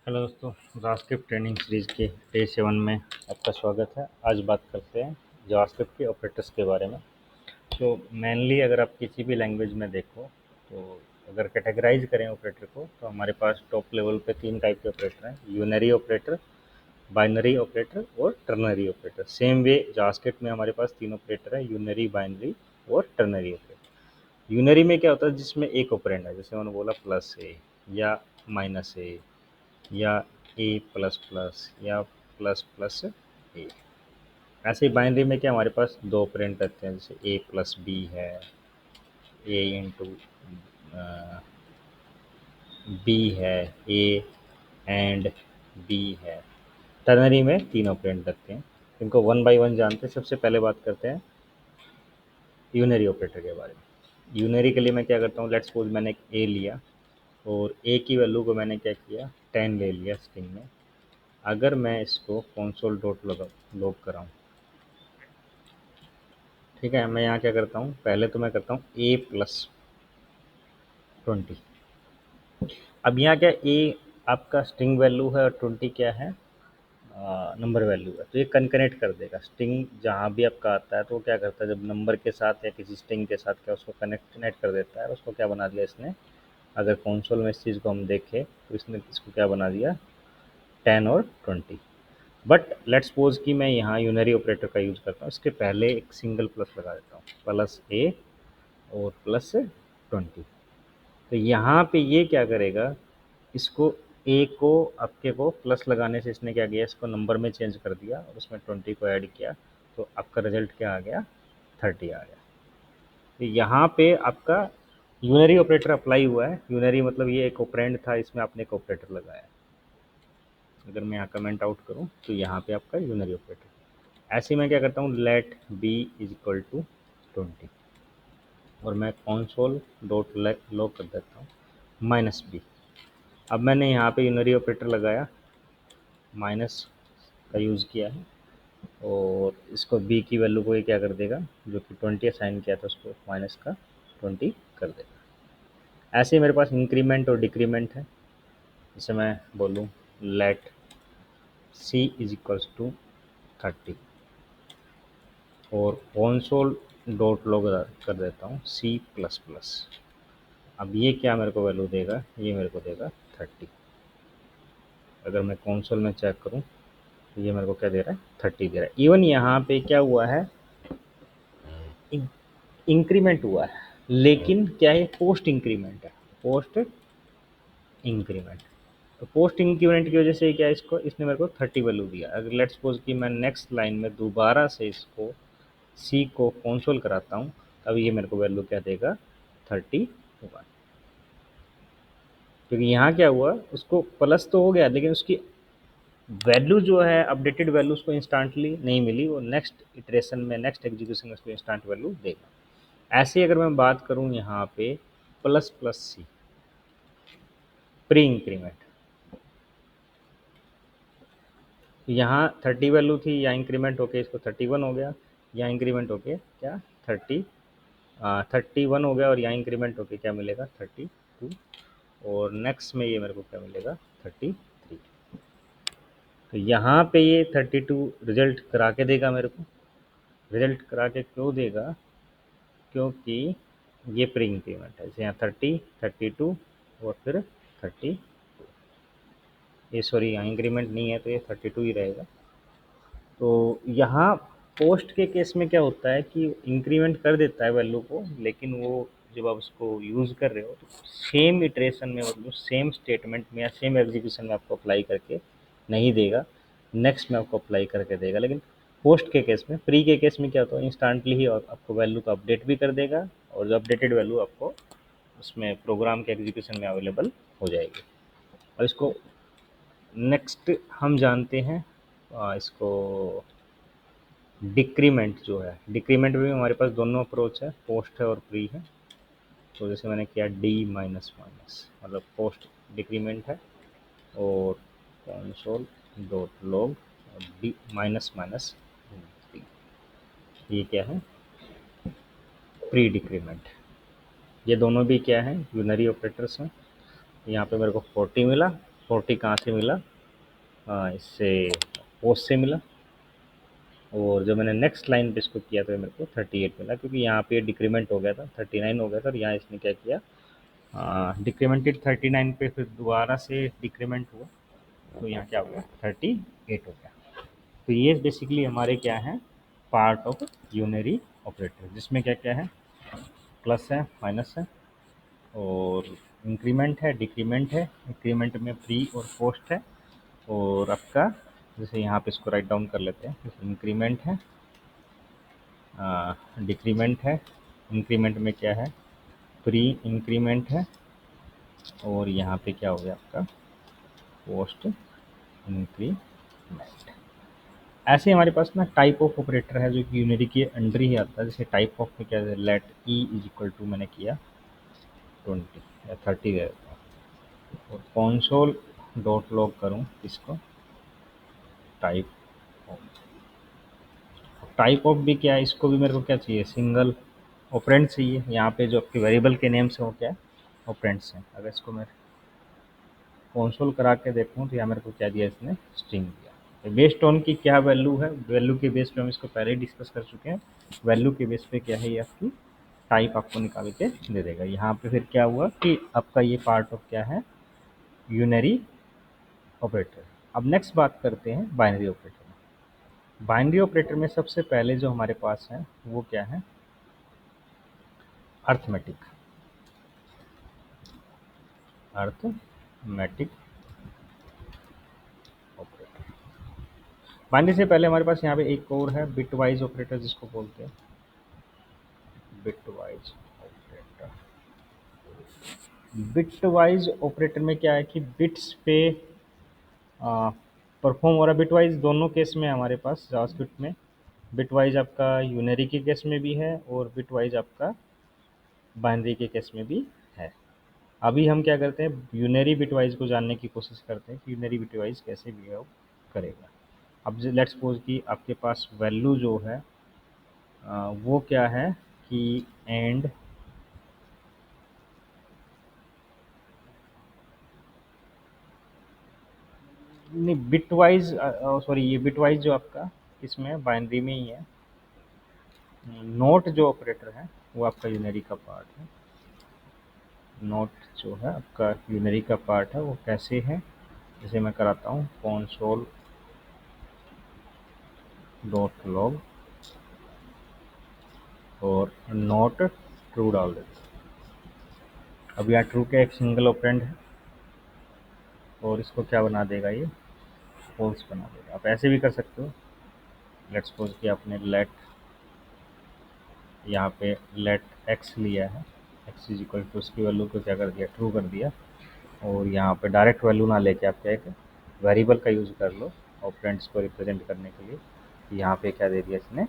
Hello दोस्तों, JavaScript training series के day 7 में आपका स्वागत है। आज बात करते हैं जावास्क्रिप्ट के ऑपरेटर्स के बारे में। तो मेनली अगर आप किसी भी लैंग्वेज में देखो तो अगर कैटेगराइज करें ऑपरेटर को तो हमारे पास टॉप लेवल पे 3 टाइप के ऑपरेटर हैं: यूनरी ऑपरेटर, बाइनरी ऑपरेटर और ternary operator. Same way JavaScript में हमारे पास 3 ऑपरेटर हैं: यूनरी, बाइनरी और टर्नरी ऑपरेटर। यूनरी में क्या होता है, जिसमें एक ऑपरेंड है, जैसे मैंने बोला प्लस ए या माइनस ए या ए प्लस प्लस या प्लस प्लस ए। ऐसे ही बाइनरी में क्या हमारे पास दो ऑपरेंड रहते हैं, जैसे ए प्लस बी है, ए इंटू बी है, ए एंड बी है। टर्नरी में तीन ऑपरेंड रखते हैं। इनको वन बाय वन जानते हैं। सबसे पहले बात करते हैं यूनरी ऑपरेटर के बारे में। यूनरी के लिए मैं क्या करता हूँ, लेट्स सपोज मैंने एक ए लिया और ए की वैल्यू को मैंने क्या किया, 10 ले लिया स्ट्रिंग में। अगर मैं इसको कंसोल डॉट लॉग कराऊँ, ठीक है, मैं यहाँ क्या करता हूँ, पहले तो मैं करता हूँ ए प्लस 20। अब यहाँ क्या, ए आपका स्ट्रिंग वैल्यू है और 20 क्या है, नंबर वैल्यू है। तो ये कनकनेक्ट कर देगा स्ट्रिंग जहाँ भी आपका आता है। तो वो क्या करता है, जब नंबर के साथ या किसी स्ट्रिंग के साथ क्या उसको कनेक्ट कर देता है और उसको क्या बना दिया इसने। अगर कंसोल में इस चीज़ को हम देखें तो इसने इसको क्या बना दिया, 10 और 20। बट लेट्स सपोज कि मैं यहाँ यूनरी ऑपरेटर का यूज़ करता हूँ, इसके पहले एक सिंगल प्लस लगा देता हूँ, प्लस ए और प्लस 20। तो यहाँ पे ये क्या करेगा, इसको ए को आपके को प्लस लगाने से इसने क्या किया, इसको नंबर में चेंज कर दिया और उसमें 20 को ऐड किया। तो आपका रिजल्ट क्या आ गया, 30 आ गया। तो यहाँ पे आपका यूनरी ऑपरेटर अप्लाई हुआ है। यूनरी मतलब ये एक ऑपरेंड था, इसमें आपने एक ऑपरेटर लगाया। अगर मैं यहाँ कमेंट आउट करूँ तो यहाँ पे आपका यूनरी ऑपरेटर। ऐसे ही मैं क्या करता हूँ, let B is equal to 20 और मैं कंसोल डॉट लॉग कर देता हूँ माइनस बी। अब मैंने यहाँ पे यूनरी ऑपरेटर लगाया, माइनस का यूज़ किया है और इसको बी की वैल्यू को ये क्या कर देगा, जो कि 20 असाइन किया था उसको माइनस का 20 कर देगा। ऐसे ही मेरे पास इंक्रीमेंट और डिक्रीमेंट है। जैसे मैं बोलूँ let C is equals to 30 और कंसोल डॉट लॉग कर देता हूँ सी प्लस प्लस। अब ये क्या मेरे को वैल्यू देगा, ये मेरे को देगा 30। अगर मैं कंसोल में चेक करूँ तो ये मेरे को क्या दे रहा है, 30 दे रहा है। इवन यहाँ पे क्या हुआ है, इंक्रीमेंट हुआ है, लेकिन क्या है, पोस्ट इंक्रीमेंट है, पोस्ट इंक्रीमेंट। तो पोस्ट इंक्रीमेंट की वजह से क्या है, इसको इसने मेरे को 30 वैल्यू दिया। अगर लेट्स सपोज कि मैं नेक्स्ट लाइन में दोबारा से इसको सी को कंसोल कराता हूँ, तब ये मेरे को वैल्यू क्या देगा, 31। क्योंकि यहाँ क्या हुआ, उसको प्लस तो हो गया लेकिन उसकी वैल्यू जो है, अपडेटेड वैल्यू उसको इंस्टेंटली नहीं मिली। वो नेक्स्ट इटरेशन में, नेक्स्ट एग्जीक्यूशन में उसको इंस्टेंट वैल्यू देगा। ऐसे ही अगर मैं बात करूँ यहाँ पे प्लस प्लस सी, प्री इंक्रीमेंट, यहाँ 30 वैल्यू थी, यहाँ इंक्रीमेंट होके इसको 31 हो गया, यहाँ इंक्रीमेंट होके क्या 31 हो गया और यहाँ इंक्रीमेंट होके क्या मिलेगा, 32। और नेक्स्ट में ये मेरे को क्या मिलेगा, 33। तो यहाँ पे ये 32 रिजल्ट करा के देगा मेरे को। रिजल्ट करा के क्यों देगा, क्योंकि ये प्री इंक्रीमेंट है। जैसे यहाँ 30, 32 और फिर 30। ये सॉरी, यहाँ इंक्रीमेंट नहीं है तो ये 32 ही रहेगा। तो यहाँ पोस्ट के केस में क्या होता है कि इंक्रीमेंट कर देता है वैल्यू को, लेकिन वो जब आप उसको यूज़ कर रहे हो तो सेम इटरेशन में, मतलब सेम स्टेटमेंट में या सेम एग्जीक्यूशन में आपको अप्लाई करके नहीं देगा, नेक्स्ट में आपको अप्लाई करके देगा। लेकिन पोस्ट के केस में, प्री के केस में क्या होता है, इंस्टेंटली ही और आपको वैल्यू को अपडेट भी कर देगा और जो अपडेटेड वैल्यू आपको उसमें प्रोग्राम के एग्जीक्यूशन में अवेलेबल हो जाएगी। और इसको नेक्स्ट हम जानते हैं, इसको डिक्रीमेंट जो है, डिक्रीमेंट में भी हमारे पास दोनों अप्रोच है, पोस्ट है और प्री है। तो जैसे मैंने किया डी माइनस माइनस, मतलब पोस्ट डिक्रीमेंट है, और कंसोल डॉट लॉग और डी माइनस माइनस डी, ये क्या है, प्री डिक्रीमेंट। ये दोनों भी क्या है, यूनरी ऑपरेटर्स हैं। यहाँ पे मेरे को 40 मिला, 40 कहाँ से मिला? इससे पोस्ट से मिला। और जब मैंने नेक्स्ट लाइन पे इसको किया तो मेरे को 38 मिला, क्योंकि यहाँ पे डिक्रीमेंट हो गया था, 39 हो गया था, और यहाँ इसने क्या किया, डिक्रीमेंटेड 39 पे फिर दोबारा से डिक्रीमेंट हुआ, तो यहाँ क्या हो गया, 38 हो गया। तो ये बेसिकली हमारे क्या है, पार्ट ऑफ यूनरी ऑपरेटर, जिसमें क्या क्या है, प्लस है, माइनस है, और इंक्रीमेंट है, डिक्रीमेंट है। इंक्रीमेंट में प्री और पोस्ट है, और आपका जैसे यहाँ पे इसको राइट डाउन कर लेते हैं, जैसे इंक्रीमेंट है, डिक्रीमेंट है, इंक्रीमेंट में क्या है, प्री इंक्रीमेंट है, और यहाँ पे क्या हो गया आपका, पोस्ट इंक्रीमेंट। ऐसे हमारे पास ना टाइप ऑफ ऑपरेटर है जो कि यूनरी के अंडर ही आता है। जैसे टाइप ऑफ में क्या है, let E is equal to मैंने किया 20 या 30 दे देता हूँ, और कॉन्सोल डॉट लॉग करूँ इसको टाइप ऑफ। टाइप ऑफ भी क्या है, इसको भी मेरे को क्या चाहिए, सिंगल ऑपरेंड चाहिए। यहाँ पे जो आपके वेरिएबल के नेम्स हैं वो क्या है, ऑपरेंड्स हैं। अगर इसको मैं कंसोल करा के देखूँ तो यहाँ मेरे को क्या दिया, इसने स्ट्रिंग दिया। बेस्ड ऑन की क्या वैल्यू है, वैल्यू के बेस पे हम इसको पहले ही डिस्कस कर चुके हैं। वैल्यू के बेस पे क्या है, ये आपकी टाइप आपको निकाल के दे देगा। यहाँ पे फिर क्या हुआ कि आपका ये पार्ट ऑफ क्या है, यूनरी ऑपरेटर। अब नेक्स्ट बात करते हैं बाइनरी ऑपरेटर में। बाइनरी ऑपरेटर में सबसे पहले जो हमारे पास है वो क्या है, अर्थमेटिक। Arithmetic operator. बाइनरी से पहले हमारे पास यहाँ पे एक और है, बिटवाइज ऑपरेटर जिसको बोलते हैं, बिटवाइज ऑपरेटर। बिटवाइज ऑपरेटर में क्या है कि बिट्स पे परफॉर्म हो रहा है। बिटवाइज दोनों केस में हमारे पास जावास्क्रिप्ट में, बिटवाइज आपका यूनरी के केस में भी है और बिटवाइज आपका बाइनरी के केस में भी है। अभी हम क्या करते हैं, यूनरी बिटवाइज को जानने की कोशिश करते हैं कि यूनरी बिटवाइज कैसे बिहेव करेगा। अब लेट्स सपोज कि आपके पास वैल्यू जो है वो क्या है कि एंड नहीं, बिटवाइज सॉरी, ये बिटवाइज जो आपका इसमें बाइनरी में ही है। नोट जो ऑपरेटर है वो आपका यूनरी का पार्ट है। नोट जो है आपका यूनरी का पार्ट है, वो कैसे है, जैसे मैं कराता हूँ console डॉट लॉग और नोट ट्रू डाल देते हैं। अब यहाँ ट्रू का एक सिंगल ऑपरेंड है और इसको क्या बना देगा, ये फॉल्स बना देगा। आप ऐसे भी कर सकते हो, लेट्स सपोज कि आपने लेट, यहाँ पे लेट एक्स लिया है, एक्स इज इक्वल टू उसकी वैल्यू को क्या कर दिया, ट्रू कर दिया, और यहाँ पे डायरेक्ट वैल्यू ना लेके आप क्या एक वेरिएबल का यूज़ कर लो ऑपरेंड्स को रिप्रेजेंट करने के लिए। यहाँ पे क्या दे दिया इसने,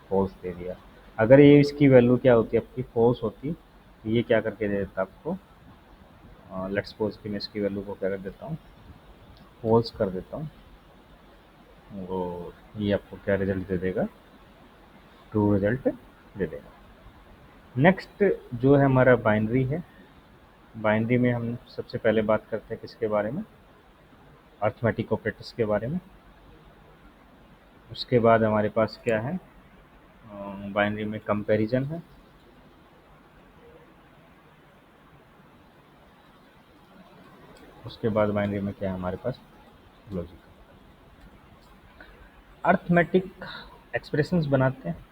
फॉल्स दे दिया। अगर ये इसकी वैल्यू क्या होती आपकी, फॉल्स होती, तो ये क्या करके दे देता आपको, लेट्स सपोज कि मैं इसकी वैल्यू को क्या कर देता हूँ, फॉल्स कर देता हूँ, और ये आपको क्या रिजल्ट दे देगा, ट्रू रिजल्ट दे देगा। नेक्स्ट जो है हमारा बाइनरी है। बाइनरी में हम सबसे पहले बात करते हैं किसके बारे में, अर्थमेटिक ऑपरेटर्स के बारे में। उसके बाद हमारे पास क्या है, बाइनरी में कंपैरिजन है। उसके बाद बाइनरी में क्या है हमारे पास, लॉजिक। अर्थमेटिक एक्सप्रेशंस बनाते हैं।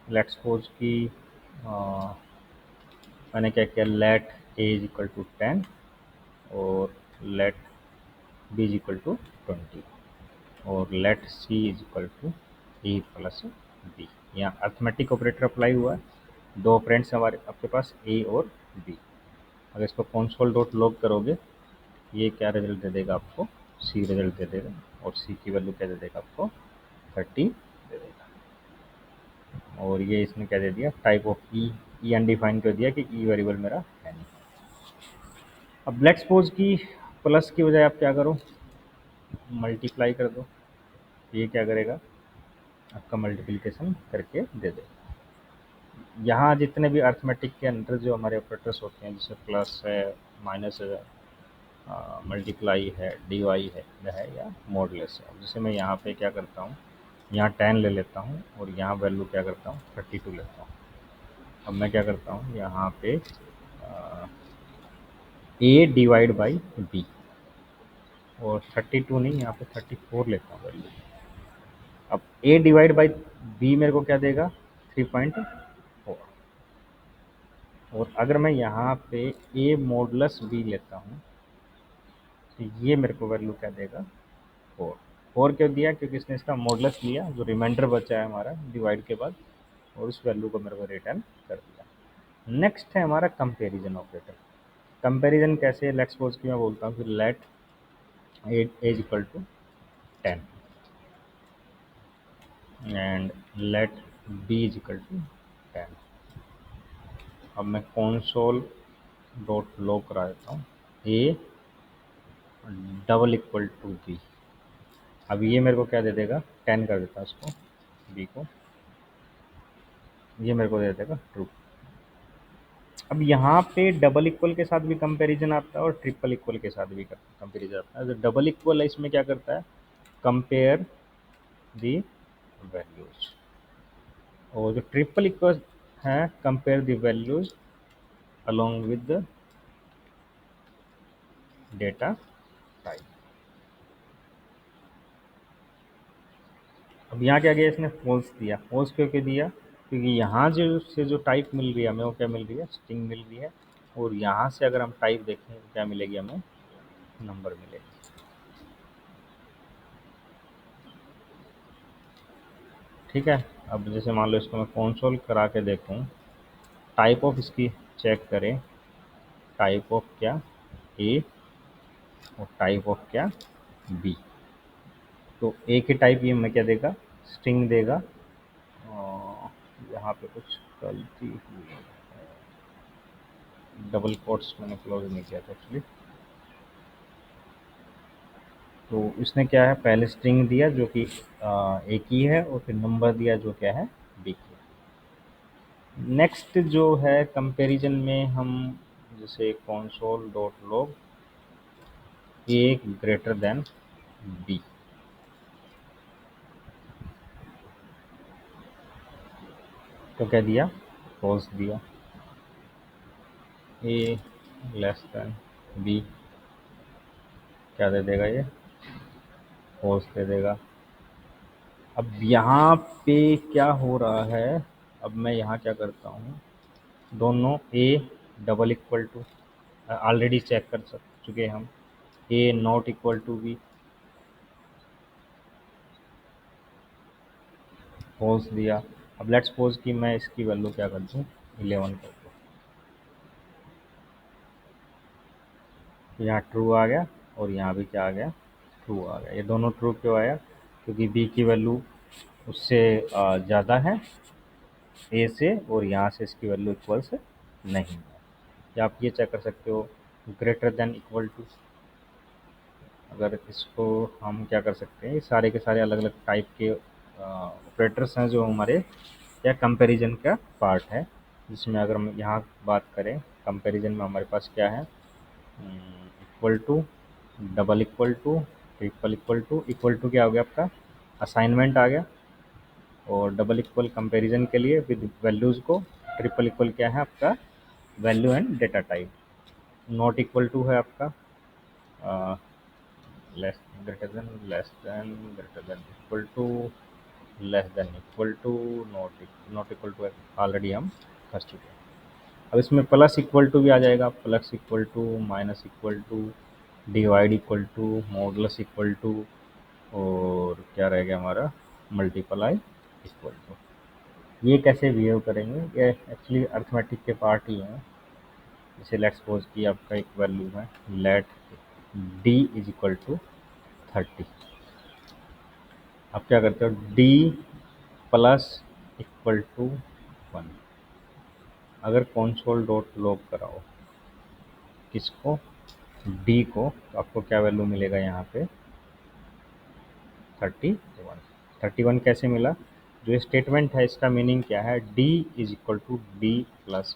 लेट्स सपोज कि मैंने क्या किया, let A is equal to 10 और let B is equal to 20 और let C is equal to A plus B. यहाँ अर्थमेटिक ऑपरेटर अप्लाई हुआ है, दो ऑपरेंड्स हमारे आपके पास ए और बी। अगर इसको कंसोल डॉट लॉग करोगे, ये क्या रिजल्ट दे देगा आपको, सी रिजल्ट दे देगा, और सी की वैल्यू क्या दे देगा आपको, 30 दे देगा। और ये इसने क्या दे दिया, टाइप ऑफ ई अनडिफाइन कर दिया कि ई वेरिएबल मेरा है नहीं। अब लेट्स सपोज की प्लस की बजाय आप क्या करो, मल्टीप्लाई कर दो। ये क्या करेगा, आपका मल्टीप्लिकेशन करके दे देगा। यहाँ जितने भी अर्थमेटिक के अंदर जो हमारे ऑपरेटर्स होते हैं, जैसे प्लस है, माइनस है, मल्टीप्लाई है, डी है या मॉडलेस है। जैसे मैं यहाँ पे क्या करता हूँ, यहाँ 10 ले लेता हूँ और यहाँ वैल्यू क्या करता हूँ 32 लेता हूँ। अब मैं क्या करता हूँ यहाँ पे ए डिवाइड बाई बी, और 32 नहीं, यहाँ पे 34 लेता हूँ वैल्यू। अब ए डिवाइड बाई बी मेरे को क्या देगा 3.4, और अगर मैं यहाँ पे ए मॉडुलस बी लेता हूँ तो ये मेरे को वैल्यू क्या देगा 4। 4 क्यों दिया, क्योंकि इसने इसका मॉडुलस लिया, जो रिमाइंडर बचा है हमारा डिवाइड के बाद, और उस वैल्यू को मेरे को रिटर्न कर दिया। नेक्स्ट है हमारा कंपैरिजन ऑपरेटर। कंपैरिजन कैसे, लेट्स सपोज कि मैं बोलता हूँ कि let as equal to 10 and let B is equal to 10। अब मैं console डॉट लॉग करा देता हूँ A double equal to B. अब ये मेरे को क्या दे देगा 10 कर देता है उसको, बी को, ये मेरे को दे देगा ट्रू। अब यहाँ पे डबल इक्वल के साथ भी कंपैरिजन आता है और ट्रिपल इक्वल के साथ भी कंपैरिजन आता है। जो डबल इक्वल है इसमें क्या करता है, कंपेयर दी वैल्यूज, और जो ट्रिपल इक्वल है compare the values along with the data type. अब यहाँ क्या किया इसने, फॉल्स दिया। फॉल्स क्यों क्यों दिया, क्योंकि यहाँ जो से जो टाइप मिल रही है हमें वो क्या मिल रही है, स्ट्रिंग मिल रही है, और यहाँ से अगर हम टाइप देखें तो क्या मिलेगी हमें, नंबर मिलेगी। ठीक है। अब जैसे मान लो इसको मैं कंसोल करा के देखूँ, टाइप ऑफ इसकी चेक करें, टाइप ऑफ क्या ए और टाइप ऑफ क्या बी। तो ए की टाइप ये हमें क्या देगा, स्ट्रिंग देगा। यहाँ पे कुछ गलती हुई है, डबल कोट्स मैंने क्लोज नहीं किया था एक्चुअली। तो इसने क्या है, पहले स्ट्रिंग दिया जो कि ए की है, और फिर नंबर दिया जो क्या है बी की। नेक्स्ट जो है कंपैरिजन में हम जैसे console डॉट लॉग ए ग्रेटर देन बी, तो क्या दिया, फॉल्स दिया। ए लेस देन बी क्या दे देगा, ये फॉल्स दे देगा। अब यहाँ पे क्या हो रहा है, अब मैं यहाँ क्या करता हूँ, दोनों A double equal to already check कर चुके हम, A not equal to B, false दिया। अब लेट्स सपोज कि मैं इसकी वैल्यू क्या कर दूँ 11 कर दूँ, तो यहाँ ट्रू आ गया और यहाँ भी क्या आ गया, ट्रू आ गया। ये दोनों ट्रू क्यों आया, क्योंकि बी की वैल्यू उससे ज़्यादा है ए से, और यहाँ से इसकी वैल्यू इक्वल से नहीं है। या आप ये चेक कर सकते हो ग्रेटर देन इक्वल टू। अगर इसको हम क्या कर सकते हैं, ये सारे के सारे अलग अलग टाइप के ऑपरेटर्स हैं जो हमारे या कंपैरिजन का पार्ट है, जिसमें अगर हम यहाँ बात करें कंपैरिजन में हमारे पास क्या है, equal to, double equal to, triple equal to. Equal to क्या हो गया आपका, असाइनमेंट आ गया, और डबल इक्वल कंपैरिजन के लिए विद वैल्यूज़ को। ट्रिपल इक्वल क्या है आपका, value and data type. Not equal to है आपका less greater than equal to, less than equal to, not equal to already हम कर चुके हैं। अब इसमें प्लस इक्वल टू भी आ जाएगा, plus equal to, minus equal to, divide equal to, modulus equal to, और क्या रह गया हमारा, मल्टीप्लाई इक्वल टू। ये कैसे बिहेव करेंगे, ये एक्चुअली अर्थमेटिक के पार्ट ही हैं। जैसे लेट्स सपोज कि आपका एक वैल्यू है, let D is equal to 30। आप क्या करते हो, डी प्लस इक्वल टू 1। अगर console डॉट लॉग कराओ किसको, डी को, तो आपको क्या वैल्यू मिलेगा यहाँ पे 31। 31 कैसे मिला, जो स्टेटमेंट है इसका मीनिंग क्या है, D is equal to D plus.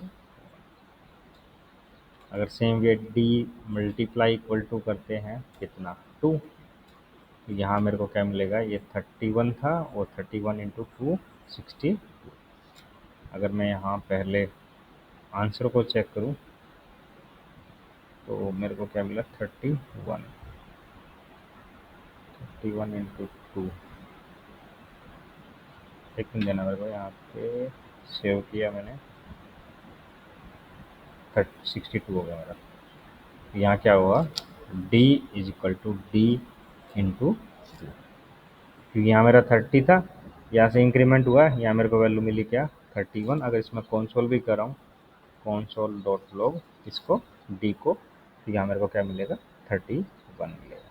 अगर same way D multiply equal to करते हैं कितना 2, तो यहाँ मेरे को क्या मिलेगा, ये 31 था और 31 इंटू 2 60। अगर मैं यहाँ पहले आंसर को चेक करूँ तो मेरे को क्या मिला 31 इंटू 2। एक मिनट देना मेरे को, यहाँ पे सेव किया मैंने, 62 हो गया मेरा। यहाँ क्या हुआ, d is equal to D into 2, क्योंकि यहाँ मेरा 30 था, यहाँ से इंक्रीमेंट हुआ, यहाँ मेरे को वैल्यू मिली क्या 31। अगर इसमें कॉन्सोल भी कर रहा हूँ, कॉन्सोल डॉट लॉग इसको d को, तो यहाँ मेरे को क्या मिलेगा 31 मिलेगा।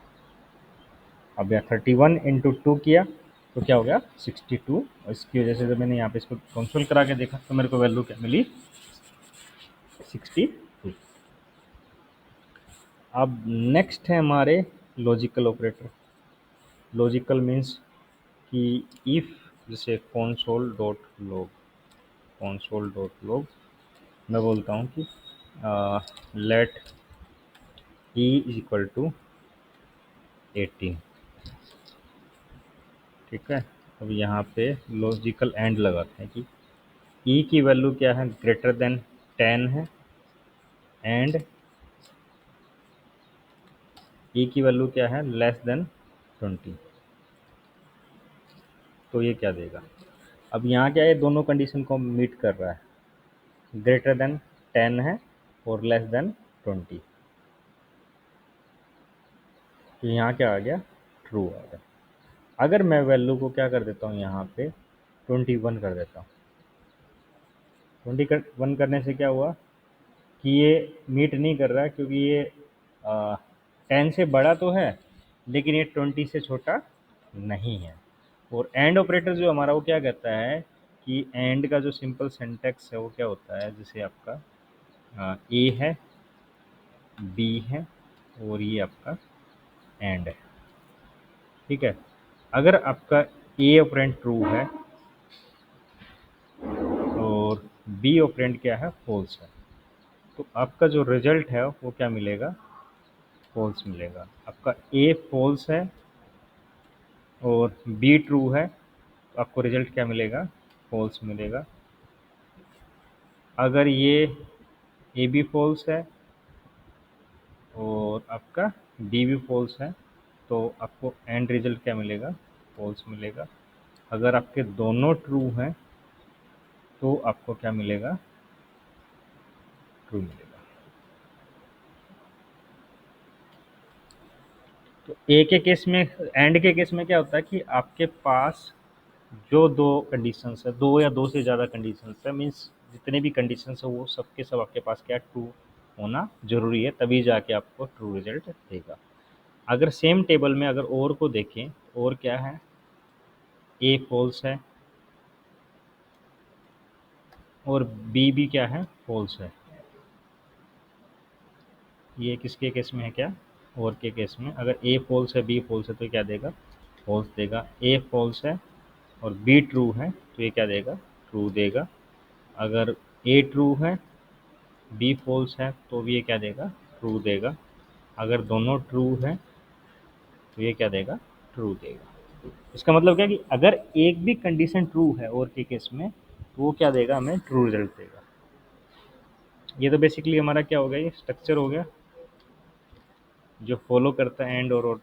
अब यहाँ 31 इंटू 2 किया तो क्या हो गया 62, और इसकी वजह से जब मैंने यहाँ पे इसको कॉन्सोल करा के देखा तो मेरे को वैल्यू क्या मिली 62। अब नेक्स्ट है हमारे लॉजिकल ऑपरेटर। लॉजिकल मीन्स कि इफ़, जैसे console.log मैं बोलता हूँ कि let E is equal to 18, ठीक है। अब यहाँ पे लॉजिकल एंड लगाते हैं कि ई की वैल्यू क्या है, ग्रेटर देन 10 है, एंड ई की वैल्यू क्या है, लेस देन 20। तो ये क्या देगा, अब यहाँ क्या है, दोनों कंडीशन को मीट कर रहा है, ग्रेटर देन 10 है और लेस देन 20। तो यहाँ क्या आ गया, ट्रू आ गया। अगर मैं वैल्यू को क्या कर देता हूँ, यहाँ पे 21 कर देता हूँ, 21 करने से क्या हुआ कि ये मीट नहीं कर रहा, क्योंकि ये 10 से बड़ा तो है लेकिन ये 20 से छोटा नहीं है। और एंड ऑपरेटर जो हमारा वो क्या कहता है कि एंड का जो सिंपल सिंटैक्स है वो क्या होता है, जैसे आपका ए है, बी है और ये आपका एंड है, ठीक है। अगर आपका ए ऑपरेंड ट्रू है और बी ऑपरेंड क्या है, फॉल्स है, तो आपका जो रिजल्ट है वो क्या मिलेगा, फॉल्स मिलेगा। आपका ए फॉल्स है और बी ट्रू है, तो आपको रिजल्ट क्या मिलेगा, फॉल्स मिलेगा। अगर ये ए बी फॉल्स है और आपका बी भी फॉल्स है, तो आपको एंड रिजल्ट क्या मिलेगा, फॉल्स मिलेगा। अगर आपके दोनों ट्रू हैं तो आपको क्या मिलेगा, ट्रू मिलेगा। तो ए के केस में, एंड के केस में क्या होता है कि आपके पास जो दो कंडीशंस है, दो या दो से ज़्यादा कंडीशंस है, मीन्स जितने भी कंडीशंस है वो सब के सब आपके पास क्या ट्रू होना जरूरी है, तभी जाके आपको ट्रू रिजल्ट देगा। अगर सेम टेबल में अगर और को देखें, और क्या है, ए फॉल्स है और बी भी क्या है, फॉल्स है। ये किसके केस में है, क्या, और के केस में। अगर ए फॉल्स है बी फॉल्स है तो क्या देगा, फॉल्स देगा। ए फॉल्स है और बी ट्रू है तो ये क्या देगा, ट्रू देगा। अगर ए ट्रू है बी फॉल्स है तो भी ये क्या देगा, ट्रू देगा। अगर दोनों ट्रू है तो ये क्या देगा, ट्रू देगा। इसका मतलब क्या है कि अगर एक भी कंडीशन ट्रू है और के केस में तो वो क्या देगा, हमें ट्रू रिजल्ट देगा। ये तो बेसिकली हमारा क्या हो गया, ये स्ट्रक्चर हो गया जो फॉलो करता है एंड और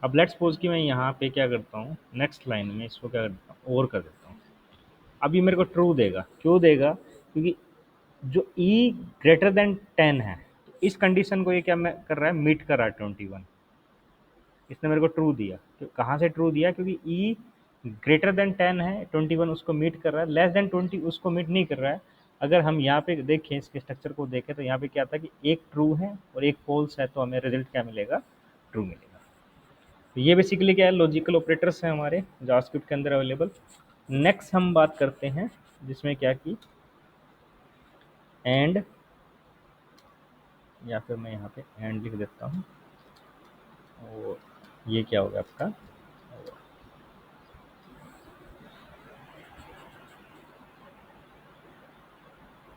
अब लेट्स सपोज कि मैं यहाँ पे क्या करता हूँ, नेक्स्ट लाइन में इसको क्या करता हूँ, और कर देता हूँ। अब ये मेरे को ट्रू देगा, क्यों देगा, क्योंकि जो ई ग्रेटर देन 10 है, तो इस कंडीशन को ये क्या मैं कर रहा है, मीट कर रहा है 21। इसने मेरे को ट्रू दिया, तो कहाँ से ट्रू दिया, क्योंकि ई ग्रेटर देन 10 है, 21 उसको मीट कर रहा है, लेस देन 20 उसको मीट नहीं कर रहा है। अगर हम यहाँ पे देखें, इसके स्ट्रक्चर को देखें, तो यहाँ पे क्या था कि एक ट्रू है और एक फॉल्स है, तो हमें रिजल्ट क्या मिलेगा, ट्रू मिलेगा। तो ये बेसिकली क्या है, लॉजिकल ऑपरेटर्स हैं हमारे जावास्क्रिप्ट के अंदर अवेलेबल। नेक्स्ट हम बात करते हैं जिसमें क्या की एंड, या फिर मैं यहाँ पे एंड लिख देता हूँ, और ये क्या होगा आपका,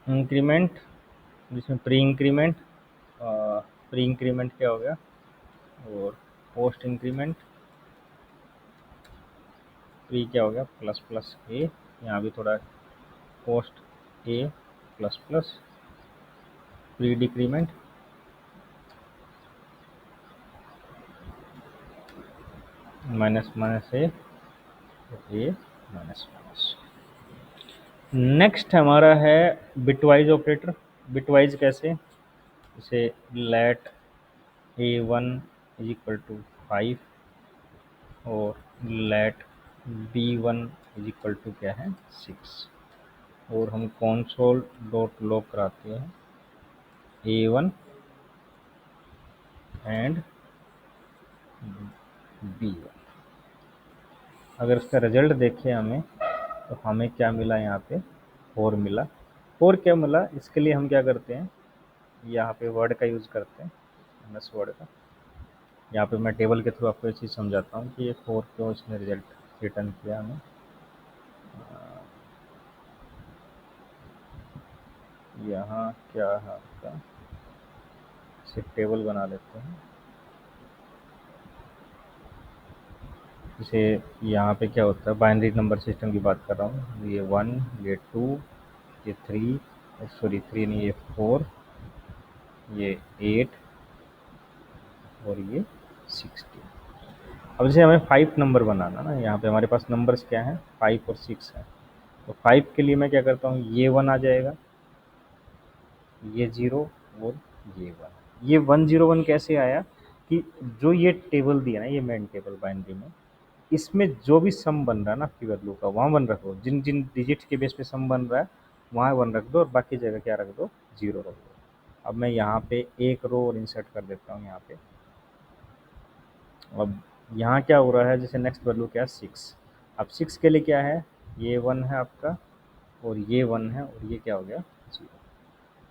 इंक्रीमेंट जिसमें प्री इंक्रीमेंट क्या हो गया, और पोस्ट इंक्रीमेंट प्री क्या हो गया, प्लस प्लस ए, यहाँ भी थोड़ा post A plus plus pre decrement minus minus A minus minus. Next हमारा है बिटवाइज ऑपरेटर। बिटवाइज कैसे, जैसे late A1 is equal to 5 और late B1 is equal to क्या है 6, और हम कॉन्सोल डॉट लॉग कराते हैं A1 एंड B1। अगर इसका रिजल्ट देखें हमें, तो हमें क्या मिला यहाँ पे 4 मिला। 4 क्या मिला, इसके लिए हम क्या करते हैं, यहाँ पे वर्ड का यूज़ करते हैं, एमएस वर्ड का। यहाँ पे मैं टेबल के थ्रू आपको ये चीज़ समझाता हूँ कि ये 4 क्यों इसने रिजल्ट रिटर्न किया हमें। यहाँ क्या है आपका, इसे टेबल बना लेते हैं। जैसे यहाँ पे क्या होता है, बाइनरी नंबर सिस्टम की बात कर रहा हूँ, ये 1, ये 2, ये 3, सॉरी 3 नहीं, ये 4, ये 8 और ये 16। अब जैसे हमें 5 नंबर बनाना ना, यहाँ पे हमारे पास नंबर्स क्या हैं, 5 और 6 हैं। तो 5 के लिए मैं क्या करता हूँ, ये 1 आ जाएगा, ये 0 और ये 1। ये 101 कैसे आया कि जो ये टेबल दिया ना, ये मेन टेबल बाइनरी में, इसमें जो भी सम बन रहा है ना आपकी वैल्यू का, वहाँ 1 रखो। जिन जिन डिजिट के बेस पे सम बन रहा है वहाँ 1 रख दो, और बाकी जगह क्या रख दो, 0 रख दो। अब मैं यहाँ पे एक रो और इंसर्ट कर देता हूँ यहाँ पे। अब यहाँ क्या हो रहा है, जैसे नेक्स्ट वैल्यू क्या है 6। अब 6 के लिए क्या है, ये 1 है आपका, और ये 1 है, और ये क्या हो गया 0।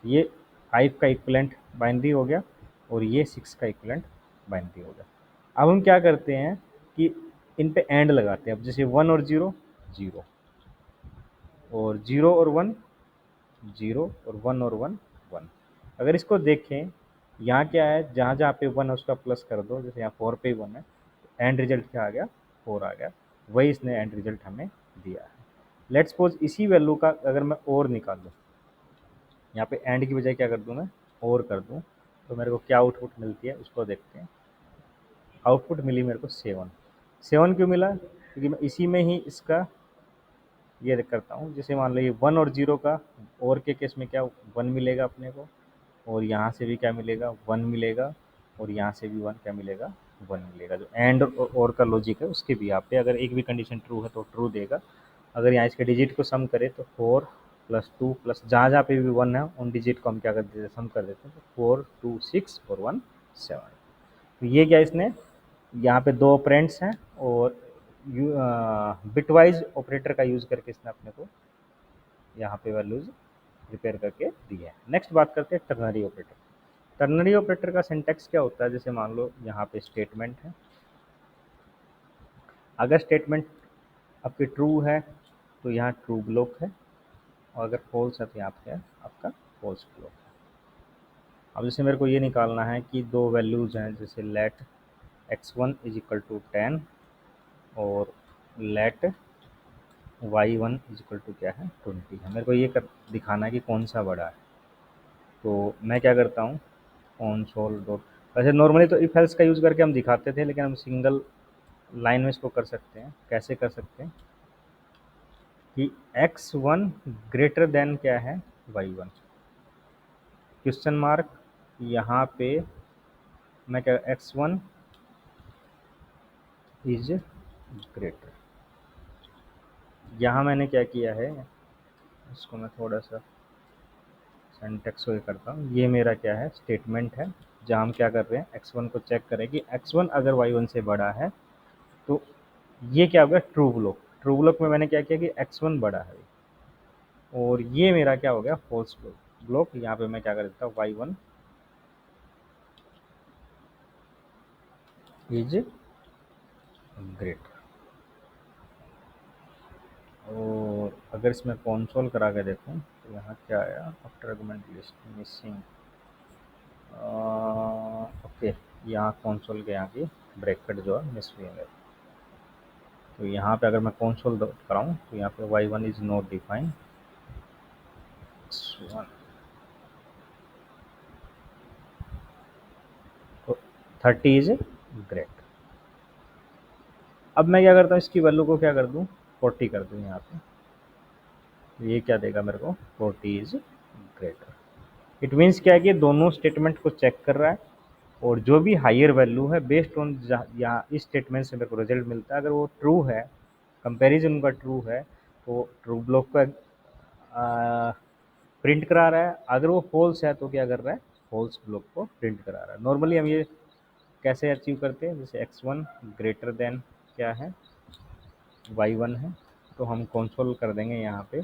ये 5 का इक्वलेंट बाइनरी हो गया, और ये 6 का इक्वलेंट बाइनरी हो गया। अब हम क्या करते हैं कि इन पे एंड लगाते हैं। अब जैसे 1 और 0 0, और 0 और 1 0, और 1 और 1 1। अगर इसको देखें, यहाँ क्या है, जहाँ जहाँ पे 1 है उसका प्लस कर दो। जैसे यहाँ 4 पे 1 है, एंड रिजल्ट क्या आ गया, 4 आ गया। वही इसने एंड रिजल्ट हमें दिया है। लेट्स सपोज इसी वैल्यू का अगर मैं और निकाल दूँ, यहाँ पे एंड की बजाय क्या कर दूँ मैं, और कर दूँ, तो मेरे को क्या आउटपुट मिलती है उसको देखते हैं। आउटपुट मिली मेरे को 7। 7 क्यों मिला, क्योंकि मैं इसी में ही इसका ये करता हूँ। जैसे मान लो ये 1 और 0 का और के केस में क्या 1 मिलेगा अपने को, और यहाँ से भी क्या मिलेगा 1 मिलेगा, और यहाँ से भी 1 क्या मिलेगा 1 मिलेगा। जो एंड और का लॉजिक है उसके भी यहाँ पे अगर एक भी कंडीशन ट्रू है तो ट्रू देगा। अगर यहाँ इसके डिजिट को सम करें तो 4 प्लस 2 प्लस जहाँ जहाँ पे भी 1 है उन डिजिट को हम क्या कर देते हैं, सम कर देते हैं। तो 4 2 6 और 1 7। तो ये क्या इसने, यहाँ पे 2 ऑपरेंड्स हैं, और बिटवाइज ऑपरेटर का यूज़ करके इसने अपने को यहाँ पे वैल्यूज प्रिपेयर करके दी है। नेक्स्ट बात करते हैं टर्नरी ऑपरेटर। टर्नरी ऑपरेटर का सिंटैक्स क्या होता है, जैसे मान लो यहाँ पे स्टेटमेंट है। अगर स्टेटमेंट आपकी ट्रू है तो यहाँ ट्रू ब्लॉक है, और अगर फॉल्स है तो यहाँ पे आपका फॉल्स ब्लॉक है। अब जैसे मेरे को ये निकालना है कि दो वैल्यूज़ हैं, जैसे late x1 is equal to 10 और late y1 is equal to क्या है 20 है। मेरे को ये दिखाना है कि कौन सा बड़ा है। तो मैं क्या करता हूँ, console डॉट, वैसे नॉर्मली तो इफ एल्स का यूज़ करके हम दिखाते थे, लेकिन हम सिंगल लाइन में इसको कर सकते हैं। कैसे कर सकते हैं कि x1 ग्रेटर देन क्या है y1, क्वेश्चन मार्क, यहाँ पे मैं क्या x1 इज ग्रेटर। यहाँ मैंने क्या किया है, इसको मैं थोड़ा सा सिंटैक्स को ये करता हूँ। ये मेरा क्या है स्टेटमेंट है, जहाँ हम क्या कर रहे हैं x1 को चेक करें कि x1 अगर y1 से बड़ा है तो ये क्या होगा ट्रू ब्लॉक। ट्रू ब्लॉक में मैंने क्या किया कि x1 बड़ा है, और ये मेरा क्या हो गया फॉल्स ब्लॉक। यहाँ पे मैं क्या कर देता हूँ y1 इज ग्रेटर। और अगर इसमें कंसोल करा के देखूं तो यहाँ क्या आया, after argument list missing, okay, यहाँ कंसोल के यहाँ की ब्रैकेट जो है मिस हुई है। तो यहाँ पे अगर मैं कंसोल कराऊँ तो यहाँ पे y1 इज नॉट डिफाइंड, तो 30 इज ग्रेट। अब मैं क्या करता हूँ, इसकी वैल्यू को क्या कर दूँ, 40 कर दूँ यहाँ पे, तो ये क्या देगा मेरे को, 40 इज ग्रेटर। इट मीन्स क्या है कि दोनों स्टेटमेंट को चेक कर रहा है, और जो भी हायर वैल्यू है बेस्ड ऑन यहाँ इस स्टेटमेंट से मेरे को रिजल्ट मिलता है, अगर वो ट्रू है, कंपैरिजन उनका ट्रू है, तो ट्रू ब्लॉक का प्रिंट करा रहा है, अगर वो फॉल्स है तो क्या कर रहा है, फॉल्स ब्लॉक को प्रिंट करा रहा है। नॉर्मली हम ये कैसे अचीव करते हैं, जैसे x1 ग्रेटर देन क्या है, y1 है, तो हम कंसोल कर देंगे, यहाँ पे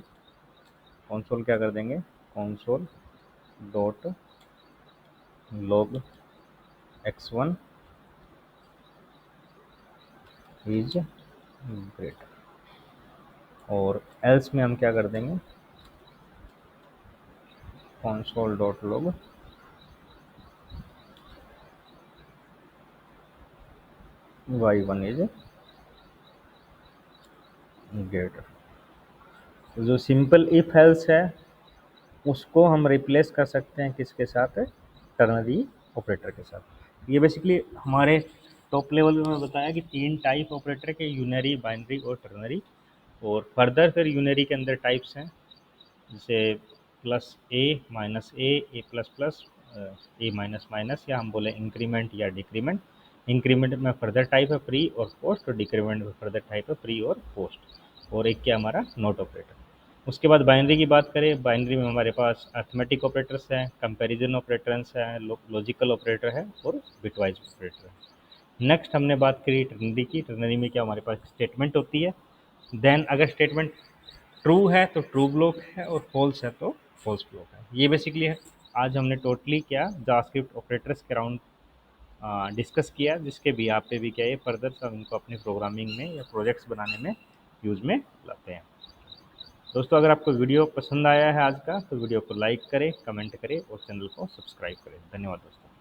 कंसोल क्या कर देंगे, console dot log x1 is greater, और एल्स में हम क्या कर देंगे, console dot log y1 is greater. तो जो सिंपल इफ एल्स है उसको हम रिप्लेस कर सकते हैं किसके साथ, टर्नरी ऑपरेटर के साथ। ये बेसिकली हमारे टॉप लेवल में बताया कि 3 टाइप ऑपरेटर के, यूनरी, बाइनरी और टर्नरी। और फर्दर फिर यूनरी के अंदर टाइप्स हैं, जैसे प्लस ए, माइनस ए प्लस प्लस, ए माइनस माइनस, या हम बोले इंक्रीमेंट या डिक्रीमेंट। इंक्रीमेंट में फर्दर टाइप है प्री और पोस्ट, और डिक्रीमेंट में फर्दर टाइप है प्री और पोस्ट, और एक क्या हमारा नोट ऑपरेटर। उसके बाद बाइनरी की बात करें, बाइनरी में हमारे पास अर्थमेटिक ऑपरेटर्स हैं, कंपैरिजन ऑपरेटर्स हैं, लॉजिकल ऑपरेटर है, और बिटवाइज ऑपरेटर है। नेक्स्ट हमने बात करी टर्नरी की। टर्नरी में क्या हमारे पास स्टेटमेंट होती है, देन अगर स्टेटमेंट ट्रू है तो ट्रू ब्लॉक है, और फॉल्स है तो फॉल्स ब्लॉक है। ये बेसिकली है आज हमने टोटली क्या जावास्क्रिप्ट ऑपरेटर्स के अराउंड डिस्कस किया, जिसके भी आप पे भी क्या है फर्दर सब इनको अपनी प्रोग्रामिंग में या प्रोजेक्ट्स बनाने में यूज़ में लाते हैं। दोस्तों, अगर आपको वीडियो पसंद आया है आज का, तो वीडियो को लाइक करें, कमेंट करें और चैनल को सब्सक्राइब करें। धन्यवाद दोस्तों।